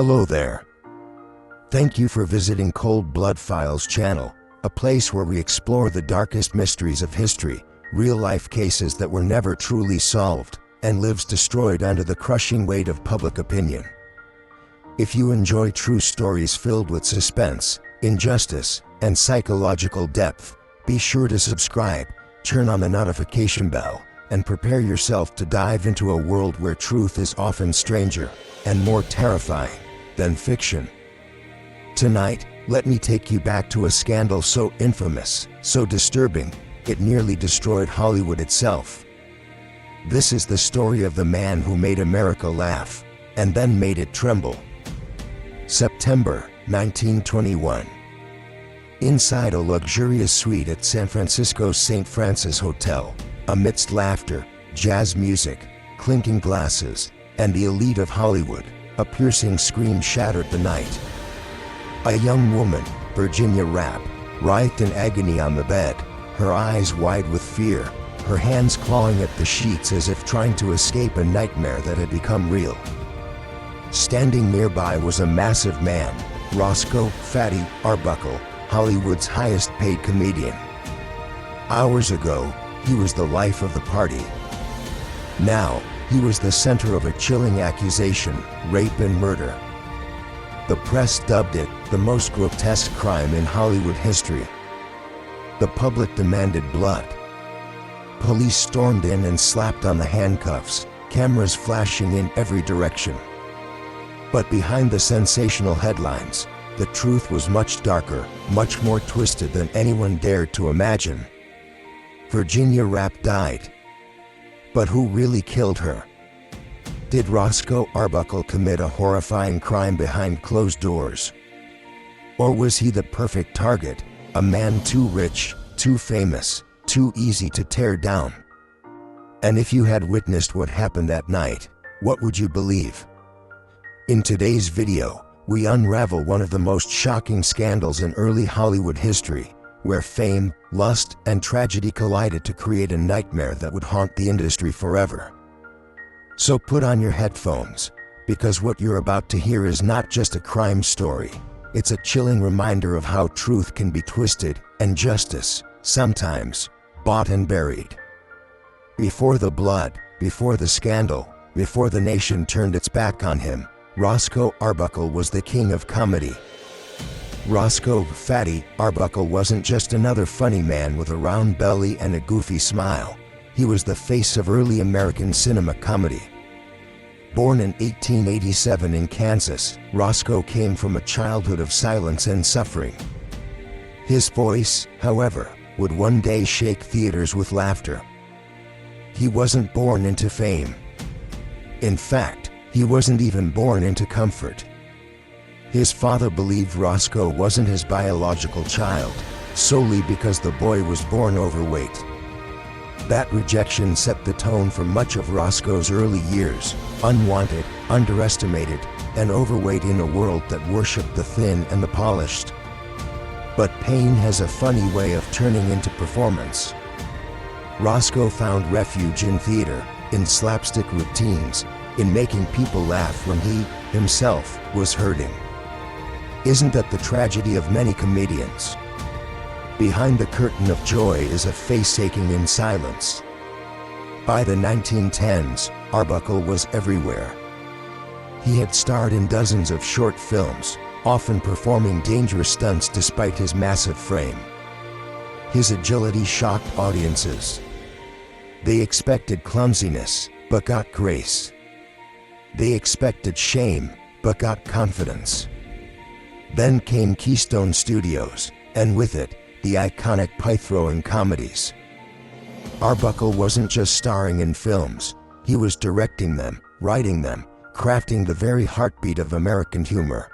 Hello there. Thank you for visiting Cold Blood Files channel, a place where we explore the darkest mysteries of history, real-life cases that were never truly solved, and lives destroyed under the crushing weight of public opinion. If you enjoy true stories filled with suspense, injustice, and psychological depth, be sure to subscribe, turn on the notification bell, and prepare yourself to dive into a world where truth is often stranger and more terrifying than fiction. Tonight, let me take you back to a scandal so infamous, so disturbing, it nearly destroyed Hollywood itself. This is the story of the man who made America laugh, and then made it tremble. September 1921. Inside a luxurious suite at San Francisco's St. Francis Hotel, amidst laughter, jazz music, clinking glasses, and the elite of Hollywood, a piercing scream shattered the night. A young woman, Virginia Rappe, writhed in agony on the bed, her eyes wide with fear, her hands clawing at the sheets as if trying to escape a nightmare that had become real. Standing nearby was a massive man, Roscoe "Fatty" Arbuckle, Hollywood's highest-paid comedian. Hours ago, he was the life of the party. Now, he was the center of a chilling accusation, rape and murder. The press dubbed it the most grotesque crime in Hollywood history. The public demanded blood. Police stormed in and slapped on the handcuffs, cameras flashing in every direction. But behind the sensational headlines, the truth was much darker, much more twisted than anyone dared to imagine. Virginia Rappe died. But who really killed her? Did Roscoe Arbuckle commit a horrifying crime behind closed doors? Or was he the perfect target, a man too rich, too famous, too easy to tear down? And if you had witnessed what happened that night, what would you believe? In today's video, we unravel one of the most shocking scandals in early Hollywood history, where fame, lust, and tragedy collided to create a nightmare that would haunt the industry forever. So put on your headphones, because what you're about to hear is not just a crime story, it's a chilling reminder of how truth can be twisted, and justice, sometimes, bought and buried. Before the blood, before the scandal, before the nation turned its back on him, Roscoe Arbuckle was the king of comedy. Roscoe "Fatty" Arbuckle wasn't just another funny man with a round belly and a goofy smile. He was the face of early American cinema comedy. Born in 1887 in Kansas, Roscoe came from a childhood of silence and suffering. His voice, however, would one day shake theaters with laughter. He wasn't born into fame. In fact, he wasn't even born into comfort. His father believed Roscoe wasn't his biological child, solely because the boy was born overweight. That rejection set the tone for much of Roscoe's early years, unwanted, underestimated, and overweight in a world that worshipped the thin and the polished. But pain has a funny way of turning into performance. Roscoe found refuge in theater, in slapstick routines, in making people laugh when he, himself, was hurting. Isn't that the tragedy of many comedians? Behind the curtain of joy is a face aching in silence. By the 1910s, Arbuckle was everywhere. He had starred in dozens of short films, often performing dangerous stunts despite his massive frame. His agility shocked audiences. They expected clumsiness, but got grace. They expected shame, but got confidence. Then came Keystone Studios, and with it, the iconic pie-throwing comedies. Arbuckle wasn't just starring in films, he was directing them, writing them, crafting the very heartbeat of American humor.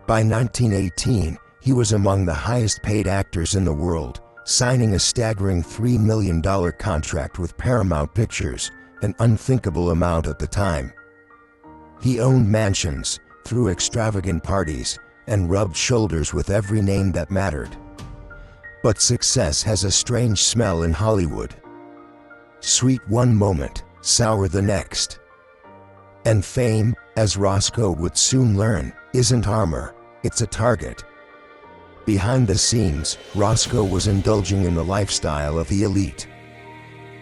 By 1918, he was among the highest-paid actors in the world, signing a staggering $3 million contract with Paramount Pictures, an unthinkable amount at the time. He owned mansions, threw extravagant parties, and rubbed shoulders with every name that mattered. But success has a strange smell in Hollywood. Sweet one moment, sour the next. And fame, as Roscoe would soon learn, isn't armor, it's a target. Behind the scenes, Roscoe was indulging in the lifestyle of the elite.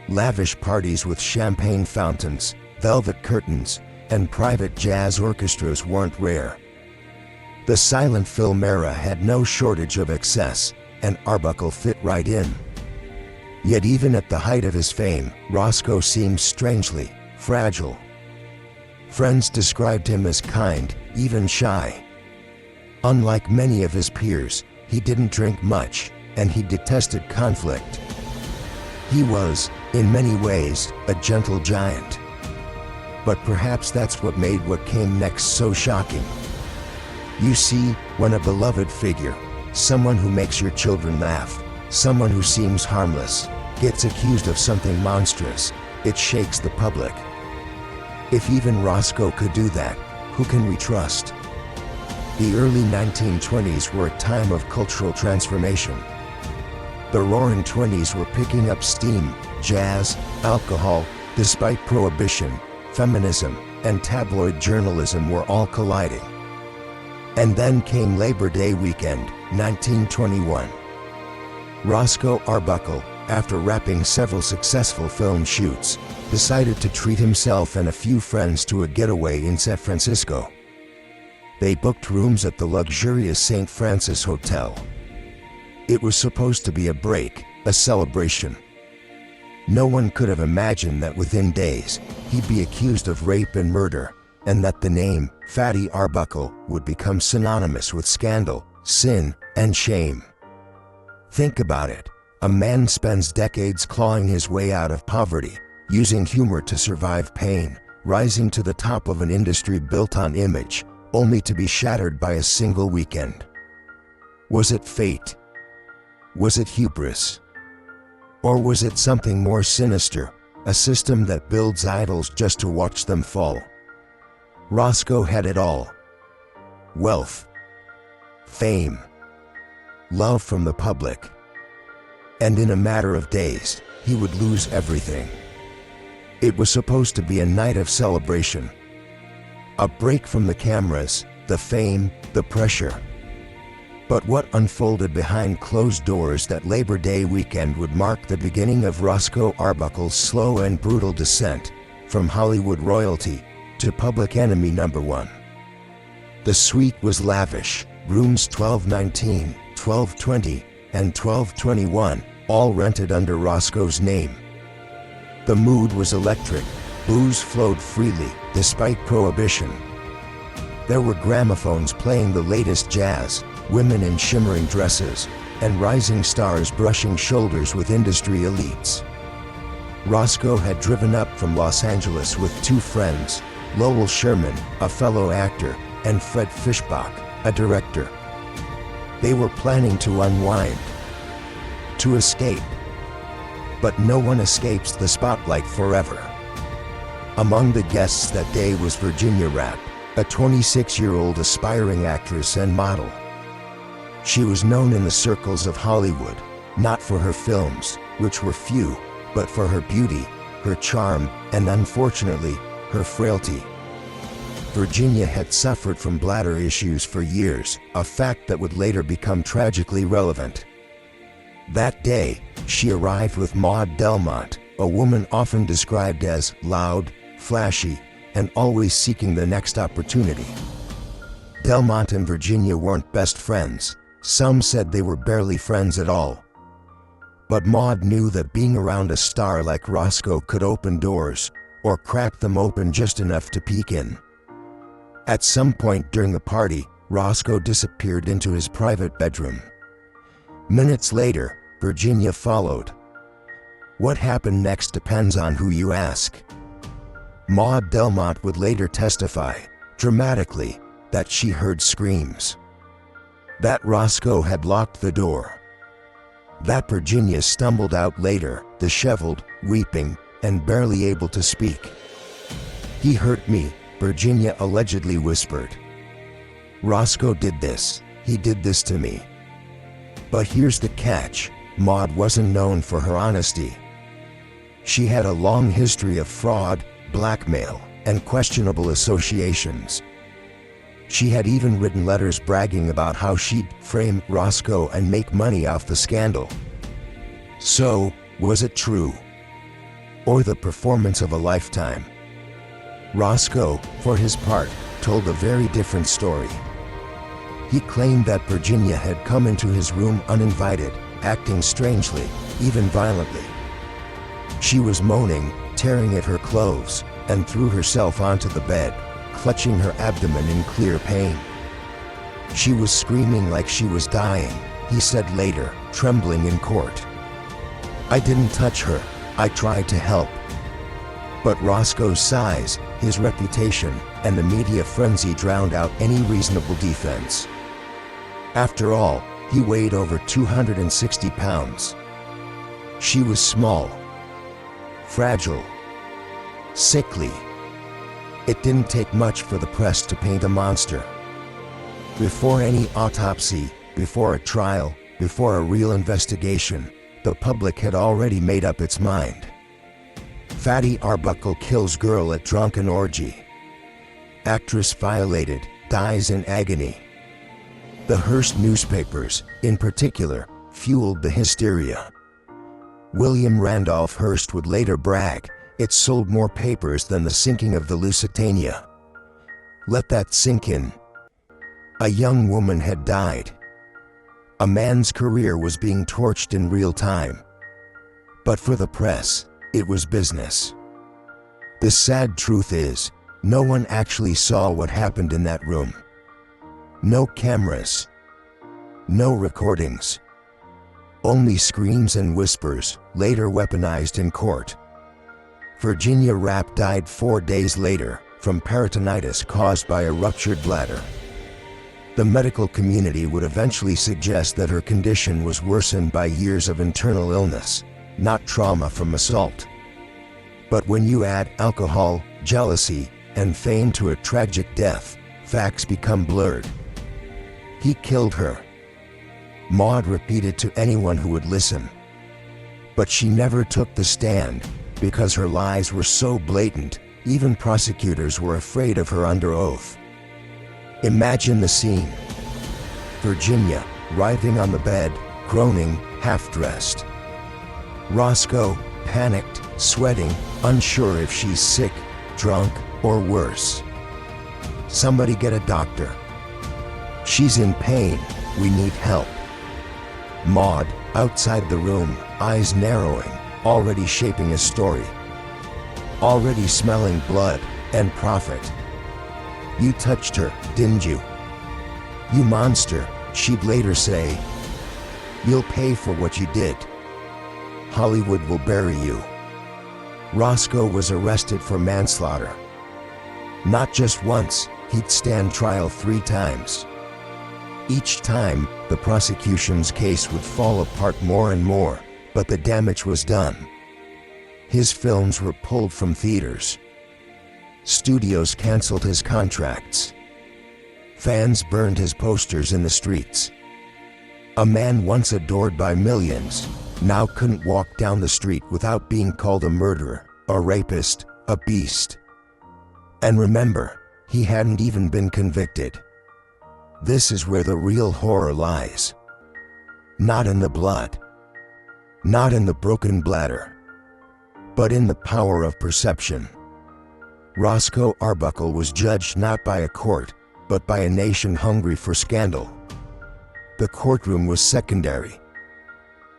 Lavish parties with champagne fountains, velvet curtains, and private jazz orchestras weren't rare. The silent film era had no shortage of excess, and Arbuckle fit right in. Yet even at the height of his fame, Roscoe seemed strangely fragile. Friends described him as kind, even shy. Unlike many of his peers, he didn't drink much, and he detested conflict. He was, in many ways, a gentle giant. But perhaps that's what made what came next so shocking. You see, when a beloved figure, someone who makes your children laugh, someone who seems harmless, gets accused of something monstrous, it shakes the public. If even Roscoe could do that, who can we trust? The early 1920s were a time of cultural transformation. The roaring 20s were picking up steam. Jazz, alcohol, despite prohibition, feminism, and tabloid journalism were all colliding. And then came Labor Day weekend, 1921. Roscoe Arbuckle, after wrapping several successful film shoots, decided to treat himself and a few friends to a getaway in San Francisco. They booked rooms at the luxurious St. Francis Hotel. It was supposed to be a break, a celebration. No one could have imagined that within days, he'd be accused of rape and murder, and that the name, Fatty Arbuckle, would become synonymous with scandal, sin, and shame. Think about it. A man spends decades clawing his way out of poverty, using humor to survive pain, rising to the top of an industry built on image, only to be shattered by a single weekend. Was it fate? Was it hubris? Or was it something more sinister, a system that builds idols just to watch them fall? Roscoe had it all. Wealth, fame, love from the public. And in a matter of days, he would lose everything. It was supposed to be a night of celebration. A break from the cameras, the fame, the pressure. But what unfolded behind closed doors that Labor Day weekend would mark the beginning of Roscoe Arbuckle's slow and brutal descent, from Hollywood royalty to public enemy number one. The suite was lavish, rooms 1219, 1220, and 1221, all rented under Roscoe's name. The mood was electric, booze flowed freely, despite prohibition. There were gramophones playing the latest jazz, women in shimmering dresses, and rising stars brushing shoulders with industry elites. Roscoe had driven up from Los Angeles with two friends, Lowell Sherman, a fellow actor, and Fred Fishbach, a director. They were planning to unwind, to escape. But no one escapes the spotlight forever. Among the guests that day was Virginia Rapp, a 26-year-old aspiring actress and model. She was known in the circles of Hollywood, not for her films, which were few, but for her beauty, her charm, and unfortunately, her frailty. Virginia had suffered from bladder issues for years, a fact that would later become tragically relevant. That day, she arrived with Maud Delmont, a woman often described as loud, flashy, and always seeking the next opportunity. Delmont and Virginia weren't best friends. Some said they were barely friends at all. But Maud knew that being around a star like Roscoe could open doors, or crack them open just enough to peek in. At some point during the party, Roscoe disappeared into his private bedroom. Minutes later, Virginia followed. What happened next depends on who you ask. Maud Delmont would later testify, dramatically, that she heard screams. That Roscoe had locked the door. That Virginia stumbled out later, disheveled, weeping, and barely able to speak. "He hurt me," Virginia allegedly whispered. "Roscoe did this. He did this to me." But here's the catch. Maud wasn't known for her honesty. She had a long history of fraud, blackmail, and questionable associations. She had even written letters bragging about how she'd frame Roscoe and make money off the scandal. So, was it true? Or the performance of a lifetime? Roscoe, for his part, told a very different story. He claimed that Virginia had come into his room uninvited, acting strangely, even violently. She was moaning, tearing at her clothes, and threw herself onto the bed, clutching her abdomen in clear pain. She was screaming like she was dying, he said later, trembling in court. I didn't touch her, I tried to help. But Roscoe's size, his reputation, and the media frenzy drowned out any reasonable defense. After all, he weighed over 260 pounds. She was small, fragile, sickly. It didn't take much for the press to paint a monster. Before any autopsy, before a trial, before a real investigation, the public had already made up its mind. Fatty Arbuckle kills girl at drunken orgy. Actress violated, dies in agony. The Hearst newspapers, in particular, fueled the hysteria. William Randolph Hearst would later brag, it sold more papers than the sinking of the Lusitania. Let that sink in. A young woman had died. A man's career was being torched in real time. But for the press, it was business. The sad truth is, no one actually saw what happened in that room. No cameras. No recordings. Only screams and whispers, later weaponized in court. Virginia Rapp died 4 days later, from peritonitis caused by a ruptured bladder. The medical community would eventually suggest that her condition was worsened by years of internal illness, not trauma from assault. But when you add alcohol, jealousy, and fame to a tragic death, facts become blurred. He killed her. Maude repeated to anyone who would listen. But she never took the stand, because her lies were so blatant, even prosecutors were afraid of her under oath. Imagine the scene. Virginia, writhing on the bed, groaning, half-dressed. Roscoe, panicked, sweating, unsure if she's sick, drunk, or worse. Somebody get a doctor. She's in pain, we need help. Maude, outside the room, eyes narrowing, already shaping a story. Already smelling blood and profit. You touched her, didn't you? You monster, she'd later say. You'll pay for what you did. Hollywood will bury you. Roscoe was arrested for manslaughter. Not just once, he'd stand trial 3 times. Each time, the prosecution's case would fall apart more and more, but the damage was done. His films were pulled from theaters. Studios canceled his contracts. Fans burned his posters in the streets. A man once adored by millions, now couldn't walk down the street without being called a murderer, a rapist, a beast. And remember, he hadn't even been convicted. This is where the real horror lies. Not in the blood. Not in the broken bladder. But in the power of perception. Roscoe Arbuckle was judged not by a court, but by a nation hungry for scandal. The courtroom was secondary.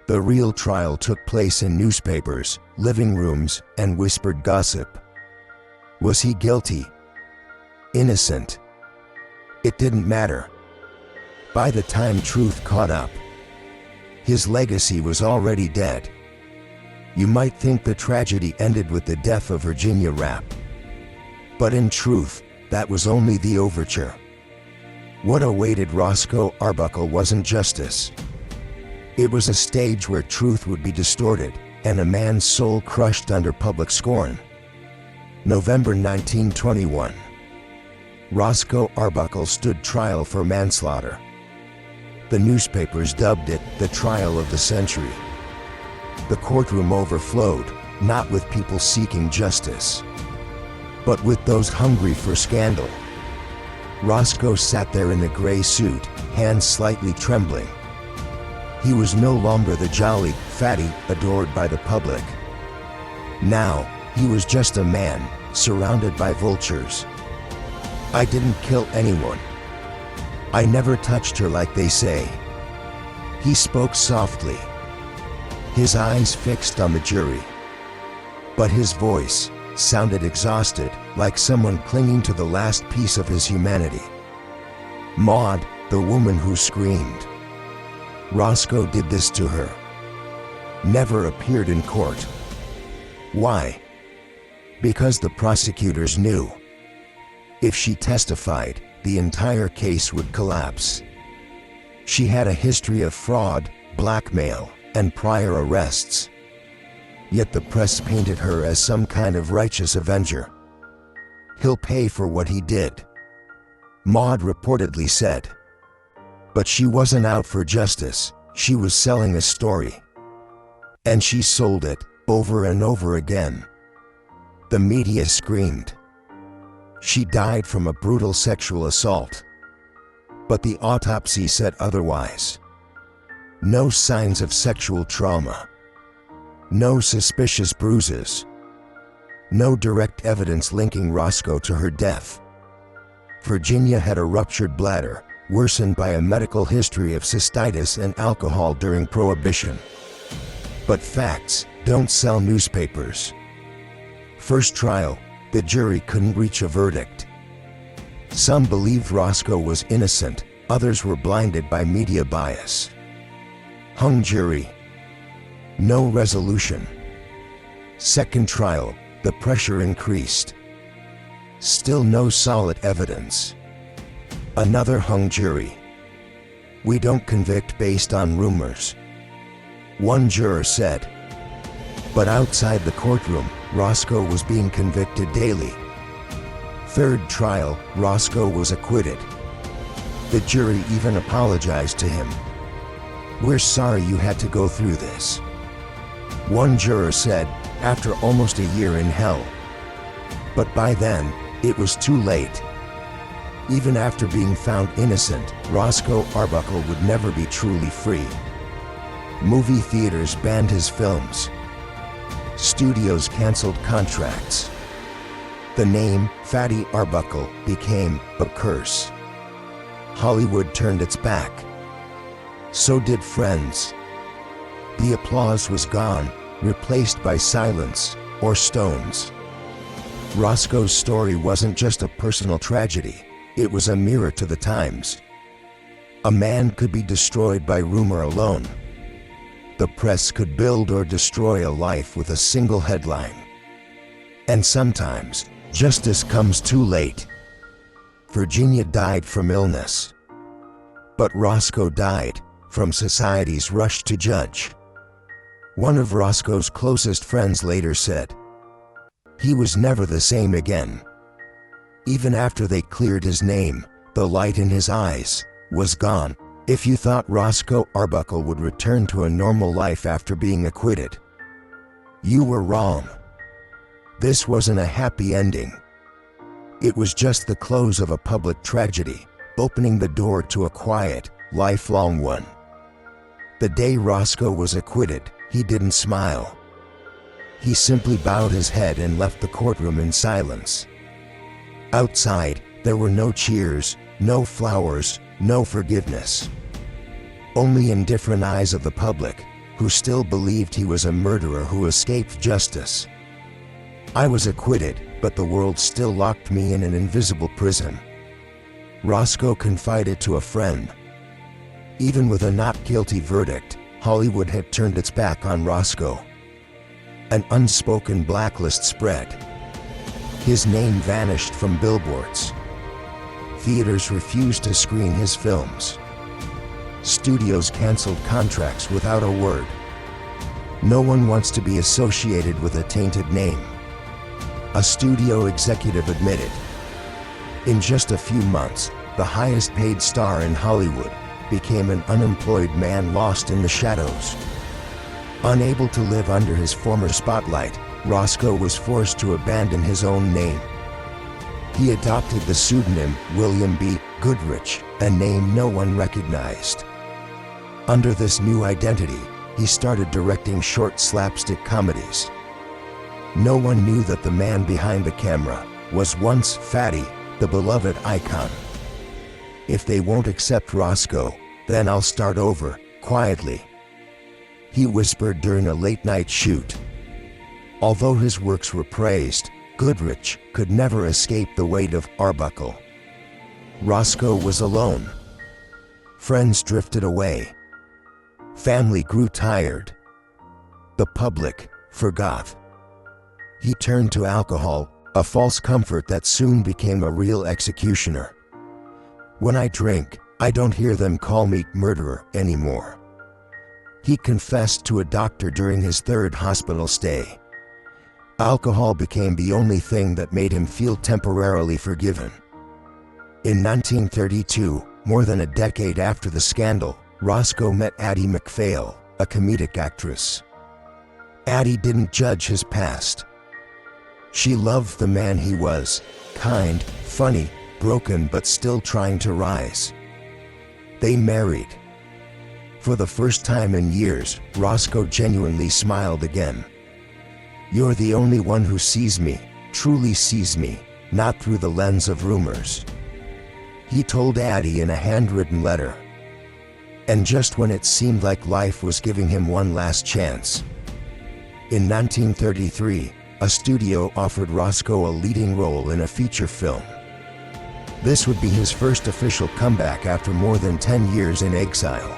The real trial took place in newspapers, living rooms, and whispered gossip. Was he guilty? Innocent? It didn't matter. By the time truth caught up, his legacy was already dead. You might think the tragedy ended with the death of Virginia Rapp. But in truth, that was only the overture. What awaited Roscoe Arbuckle wasn't justice. It was a stage where truth would be distorted, and a man's soul crushed under public scorn. November 1921. Roscoe Arbuckle stood trial for manslaughter. The newspapers dubbed it the trial of the century. The courtroom overflowed, not with people seeking justice, but with those hungry for scandal. Roscoe sat there in the gray suit, hands slightly trembling. He was no longer the jolly, fatty, adored by the public. Now, he was just a man, surrounded by vultures. "I didn't kill anyone. I never touched her like they say." He spoke softly, his eyes fixed on the jury. But his voice sounded exhausted, like someone clinging to the last piece of his humanity. Maud, the woman who screamed. Roscoe did this to her. Never appeared in court. Why? Because the prosecutors knew if she testified, the entire case would collapse. She had a history of fraud, blackmail, and prior arrests. Yet the press painted her as some kind of righteous avenger. "He'll pay for what he did," Maud reportedly said. But she wasn't out for justice, she was selling a story. And she sold it, over and over again. The media screamed. She died from a brutal sexual assault. But the autopsy said otherwise. No signs of sexual trauma. No suspicious bruises. No direct evidence linking Roscoe to her death. Virginia had a ruptured bladder, worsened by a medical history of cystitis and alcohol during Prohibition. But facts don't sell newspapers. First trial, the jury couldn't reach a verdict. Some believed Roscoe was innocent, others were blinded by media bias. Hung jury. No resolution. Second trial, the pressure increased. Still no solid evidence. Another hung jury. "We don't convict based on rumors," one juror said. But outside the courtroom, Roscoe was being convicted daily. Third trial, Roscoe was acquitted. The jury even apologized to him. "We're sorry you had to go through this," one juror said, after almost a year in hell. But by then, it was too late. Even after being found innocent, Roscoe Arbuckle would never be truly free. Movie theaters banned his films. Studios canceled contracts. The name, Fatty Arbuckle, became a curse. Hollywood turned its back. So did friends. The applause was gone, replaced by silence, or stones. Roscoe's story wasn't just a personal tragedy, it was a mirror to the times. A man could be destroyed by rumor alone. The press could build or destroy a life with a single headline. And sometimes, justice comes too late. Virginia died from illness. But Roscoe died from society's rush to judge. One of Roscoe's closest friends later said, "He was never the same again." Even after they cleared his name, the light in his eyes was gone. If you thought Roscoe Arbuckle would return to a normal life after being acquitted, you were wrong. This wasn't a happy ending. It was just the close of a public tragedy, opening the door to a quiet, lifelong one. The day Roscoe was acquitted, he didn't smile. He simply bowed his head and left the courtroom in silence. Outside, there were no cheers, no flowers, no forgiveness. Only indifferent eyes of the public, who still believed he was a murderer who escaped justice. "I was acquitted, but the world still locked me in an invisible prison," Roscoe confided to a friend. Even with a not guilty verdict, Hollywood had turned its back on Roscoe. An unspoken blacklist spread. His name vanished from billboards. Theaters refused to screen his films. Studios canceled contracts without a word. No one wants to be associated with a tainted name, a studio executive admitted. In just a few months, the highest paid star in Hollywood became an unemployed man lost in the shadows. Unable to live under his former spotlight, Roscoe was forced to abandon his own name. He adopted the pseudonym William B. Goodrich, a name no one recognized. Under this new identity, he started directing short slapstick comedies. No one knew that the man behind the camera was once Fatty, the beloved icon. "If they won't accept Roscoe, then I'll start over, quietly," he whispered during a late-night shoot. Although his works were praised, Goodrich could never escape the weight of Arbuckle. Roscoe was alone. Friends drifted away. Family grew tired. The public forgot. He turned to alcohol, a false comfort that soon became a real executioner. "When I drink, I don't hear them call me murderer anymore," he confessed to a doctor during his third hospital stay. Alcohol became the only thing that made him feel temporarily forgiven. In 1932, more than a decade after the scandal, Roscoe met Addie MacPhail, a comedic actress. Addie didn't judge his past. She loved the man he was, kind, funny, broken but still trying to rise. They married. For the first time in years, Roscoe genuinely smiled again. "You're the only one who sees me, truly sees me, not through the lens of rumors," he told Addie in a handwritten letter. And just when it seemed like life was giving him one last chance. In 1933, a studio offered Roscoe a leading role in a feature film. This would be his first official comeback after more than 10 years in exile.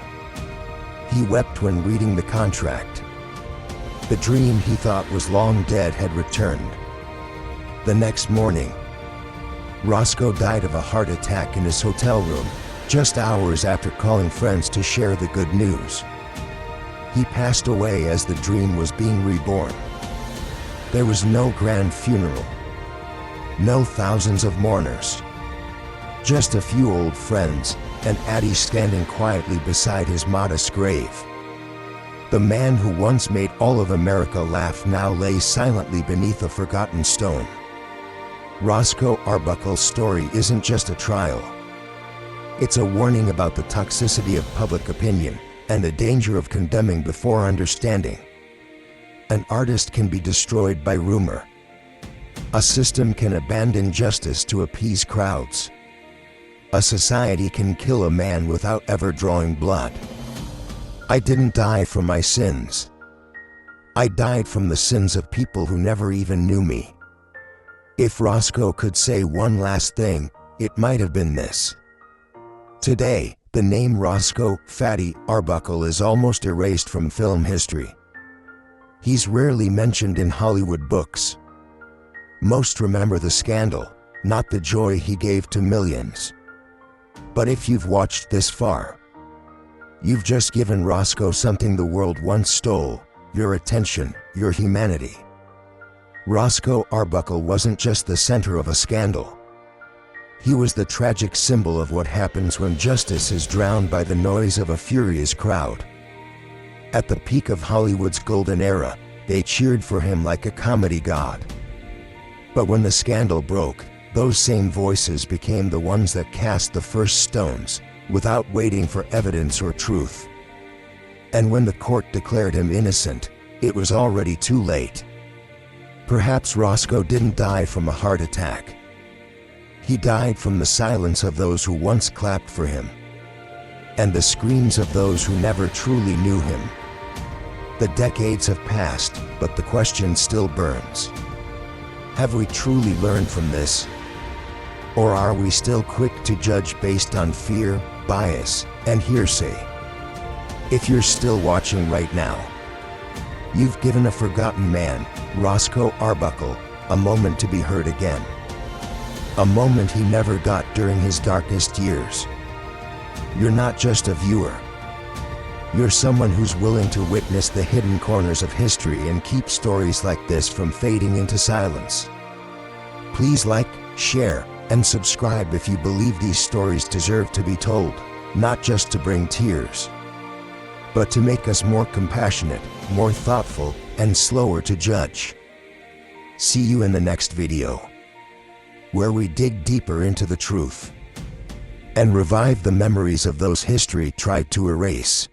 He wept when reading the contract. The dream he thought was long dead had returned. The next morning, Roscoe died of a heart attack in his hotel room, just hours after calling friends to share the good news. He passed away as the dream was being reborn. There was no grand funeral, no thousands of mourners, just a few old friends, and Addie standing quietly beside his modest grave. The man who once made all of America laugh now lay silently beneath a forgotten stone. Roscoe Arbuckle's story isn't just a trial. It's a warning about the toxicity of public opinion and the danger of condemning before understanding. An artist can be destroyed by rumor. A system can abandon justice to appease crowds. A society can kill a man without ever drawing blood. I didn't die from my sins. I died from the sins of people who never even knew me. If Roscoe could say one last thing, it might have been this. Today, the name Roscoe "Fatty" Arbuckle is almost erased from film history. He's rarely mentioned in Hollywood books. Most remember the scandal, not the joy he gave to millions. But if you've watched this far, you've just given Roscoe something the world once stole: your attention, your humanity. Roscoe Arbuckle wasn't just the center of a scandal. He was the tragic symbol of what happens when justice is drowned by the noise of a furious crowd. At the peak of Hollywood's golden era, they cheered for him like a comedy god. But when the scandal broke, those same voices became the ones that cast the first stones, without waiting for evidence or truth. And when the court declared him innocent, it was already too late. Perhaps Roscoe didn't die from a heart attack. He died from the silence of those who once clapped for him, and the screams of those who never truly knew him. The decades have passed, but the question still burns. Have we truly learned from this? Or are we still quick to judge based on fear, bias, and hearsay? If you're still watching right now, you've given a forgotten man, Roscoe Arbuckle, a moment to be heard again. A moment he never got during his darkest years. You're not just a viewer. You're someone who's willing to witness the hidden corners of history and keep stories like this from fading into silence. Please like, share, and subscribe if you believe these stories deserve to be told, not just to bring tears, but to make us more compassionate, more thoughtful, and slower to judge. See you in the next video. where we dig deeper into the truth and revive the memories of those history tried to erase.